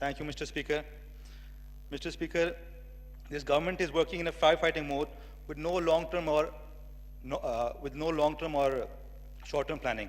Thank you, Mr. Speaker. Mr. Speaker, this government is working in a firefighting mode with no long-term or short-term planning.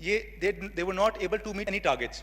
they were not able to meet any targets.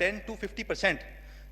10 to 50%.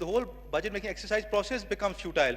the whole budget making exercise process becomes futile.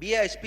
BISP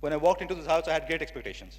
when I walked into this house I had great expectations.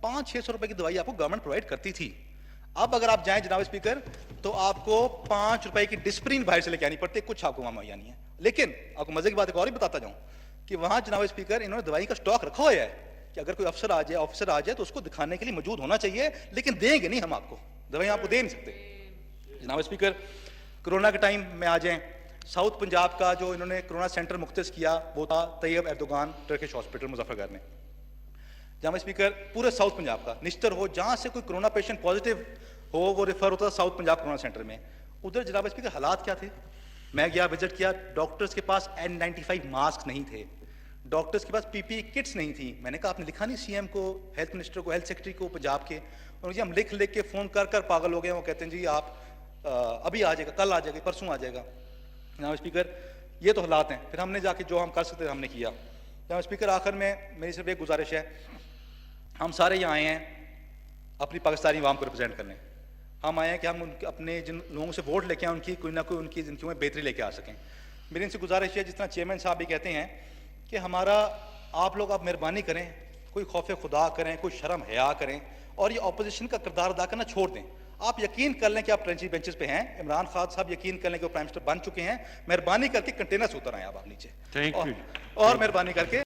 500-600 रुपए की दवाई आपको government provide करती थी। अब अगर आप जाएं जनाब स्पीकर तो आपको 5 रुपए की डिस्प्रिन बाहर से लेके आनी पड़ती है, कुछ आपको वहां मुहैया नहीं है। लेकिन आपको मजे की बात एक और ही बताता जाऊं कि वहां जनाब स्पीकर इन्होंने दवाई का स्टॉक रखा हुआ है कि अगर कोई अफसर आ जाए, ऑफिसर आ जाए तो उसको दिखाने के लिए मौजूद होना चाहिए, लेकिन देंगे नहीं हम आपको, दवाई आपको दे नहीं सकते। जनाब स्पीकर, कोरोना के टाइम में आ जाएं, साउथ पंजाब का जो इन्होंने कोरोना सेंटर मुख्तस किया वो था Tayyip Erdogan Turkish hospital Muzaffarnagar में। जनाब स्पीकर, पूरे साउथ पंजाब का निश्तर हो, जहाँ से कोई कोरोना पेशेंट पॉजिटिव हो वो रेफर होता साउथ पंजाब कोरोना सेंटर में। उधर जनाब स्पीकर हालात क्या थे, मैं गया विजिट किया, डॉक्टर्स के पास N95 मास्क नहीं थे, डॉक्टर्स के पास PPE किट्स नहीं थी। मैंने कहा आपने लिखा नहीं CM को, हेल्थ मिनिस्टर को, हेल्थ सेक्रेटरी को पंजाब के? और जी हम लिख लिख के फ़ोन कर कर पागल हो गए। वो कहते हैं जी आप अभी आ जाएगा, कल आ जाएगा, परसों आ जाएगा। जनाब स्पीकर, ये तो हालात हैं। फिर हमने जाके जो हम कर सकते थे हमने किया। जनाब स्पीकर, आखिर में मेरी सिर्फ एक गुजारिश है, हम सारे यहाँ आए हैं अपनी पाकिस्तानी अवाम को रिप्रेजेंट करने। हम आए हैं कि हम अपने जिन लोगों से वोट लेके आए उनकी कोई ना कोई उनकी ज़िंदगी में बेहतरी लेके आ सकें। मेरी इनसे गुजारिश है, जिस तरह चेयरमैन साहब भी कहते हैं कि हमारा आप लोग आप मेहरबानी करें, कोई खौफ खुदा करें, कोई शर्म हया करें और ये अपोजिशन का किरदार अदा करना छोड़ दें। आप यकीन कर लें कि आप ट्रेंची बेंचेस पे हैं, इमरान खान साहब यकीन कर लें कि वो प्राइम मिनिस्टर बन चुके हैं। मेहरबानी करके कंटेनर्स उतर आए आप नीचे, थैंक यू, और मेहरबानी करके